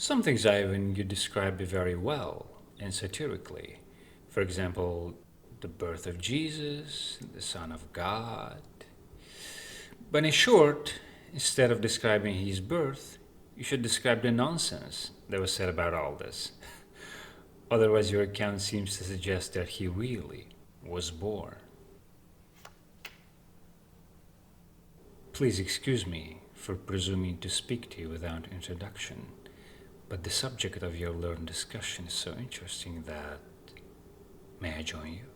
Some things, Ivan, you describe very well and satirically. For example, the birth of Jesus, the Son of God. But in short, instead of describing his birth, you should describe the nonsense that was said about all this. Otherwise, your account seems to suggest that he really was born. Please excuse me for presuming to speak to you without introduction, but the subject of your learned discussion is so interesting that... May I join you?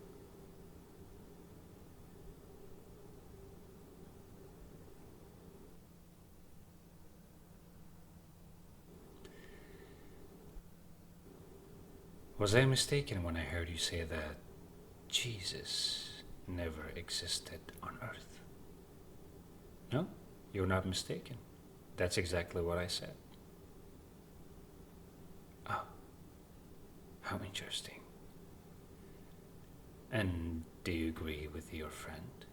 Was I mistaken when I heard you say that Jesus never existed on earth? No, you're not mistaken. That's exactly what I said. Oh, how interesting. And do you agree with your friend?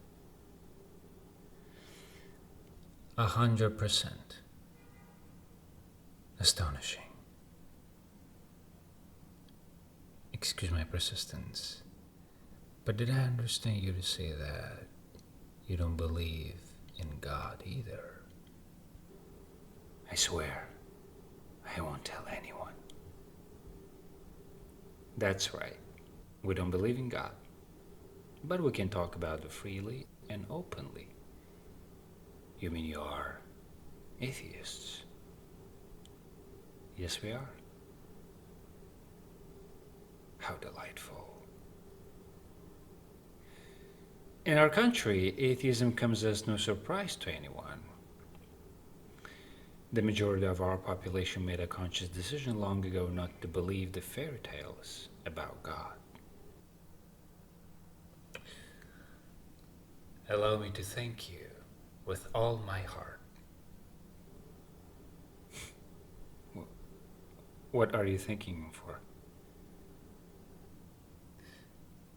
100%. Astonishing. Excuse my persistence, but did I understand you to say that you don't believe in God either? I swear, I won't tell anyone. That's right. We don't believe in God, but we can talk about it freely and openly. You mean you are atheists? Yes, we are. How delightful. In our country, atheism comes as no surprise to anyone. The majority of our population made a conscious decision long ago not to believe the fairy tales about God. Allow me to thank you with all my heart. What are you thanking for?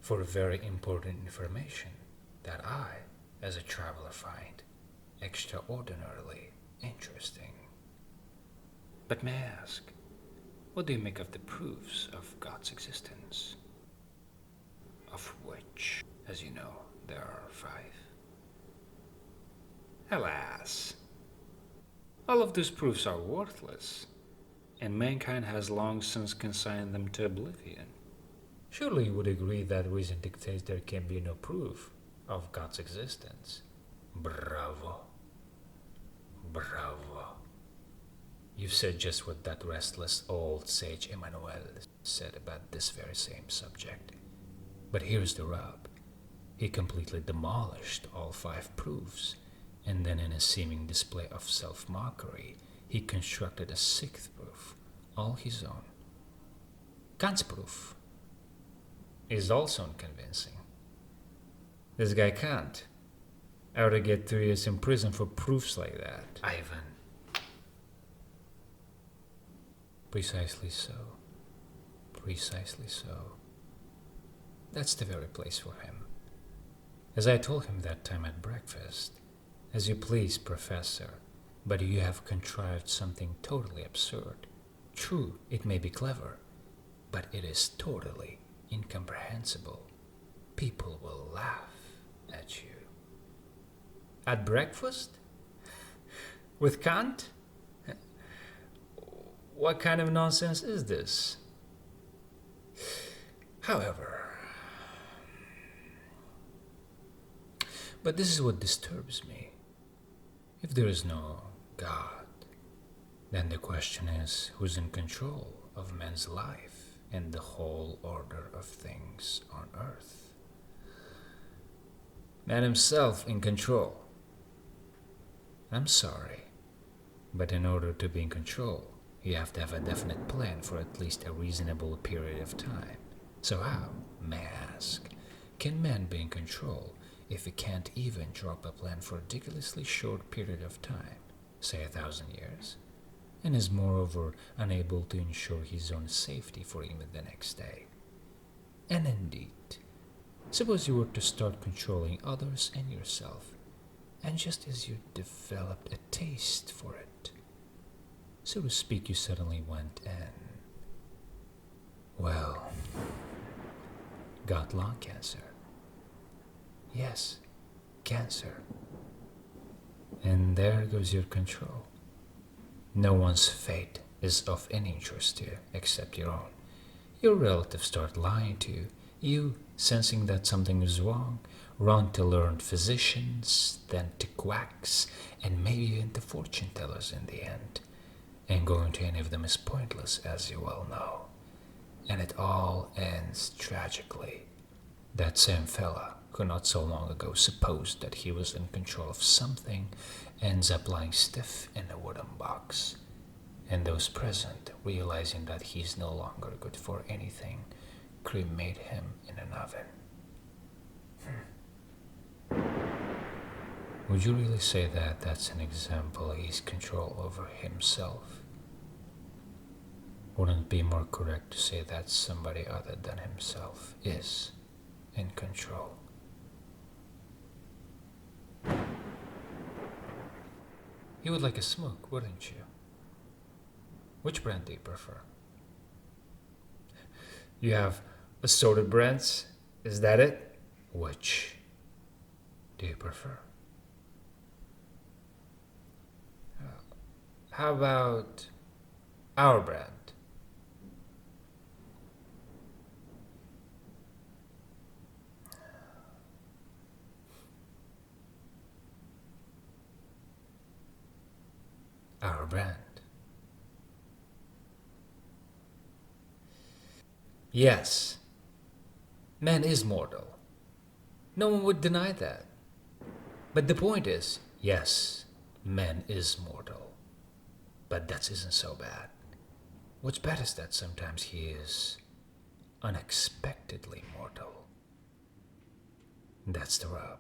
For very important information that I, as a traveler, find extraordinarily interesting. But may I ask, what do you make of the proofs of God's existence? Of which, as you know, there are 5. Alas, all of those proofs are worthless, and mankind has long since consigned them to oblivion. Surely you would agree that reason dictates there can be no proof of God's existence. Bravo. Bravo. You've said just what that restless old sage Emmanuel said about this very same subject. But here's the rub. He completely demolished all 5 proofs, and then in a seeming display of self-mockery, he constructed a 6th proof, all his own. Kant's proof is also unconvincing. This guy Kant ought to get 3 years in prison for proofs like that. Ivan. Precisely so. Precisely so. That's the very place for him. As I told him that time at breakfast, as you please, Professor, but you have contrived something totally absurd. True, it may be clever, but it is totally incomprehensible. People will laugh at you. At breakfast? With Kant? What kind of nonsense is this? However, but this is what disturbs me. If there is no God, then the question is, who's in control of man's life and the whole order of things on earth? Man himself in control. I'm sorry, but in order to be in control, you have to have a definite plan for at least a reasonable period of time. So how, may I ask, can man be in control if he can't even drop a plan for a ridiculously short period of time, say 1,000 years, and is moreover unable to ensure his own safety for even the next day? And indeed, suppose you were to start controlling others and yourself, and just as you developed a taste for it, So to speak, you suddenly went and, well, got lung cancer. Yes, cancer. And there goes your control. No one's fate is of any interest to you except your own. Your relatives start lying to you. You, sensing that something is wrong, run to learned physicians, then to quacks, and maybe even to fortune tellers in the end. And going to any of them is pointless, as you well know. And it all ends tragically. That same fella, who not so long ago supposed that he was in control of something, ends up lying stiff in a wooden box. And those present, realizing that he's no longer good for anything, cremate him in an oven. Would you really say that that's an example he's control over himself? Wouldn't it be more correct to say that somebody other than himself is in control? You would like a smoke, wouldn't you? Which brand do you prefer? You have assorted brands? Is that it? Which do you prefer? How about our brand? Our brand. Yes, man is mortal. No one would deny that. But the point is, yes, man is mortal. But that isn't so bad. What's bad is that sometimes he is unexpectedly mortal. That's the rub.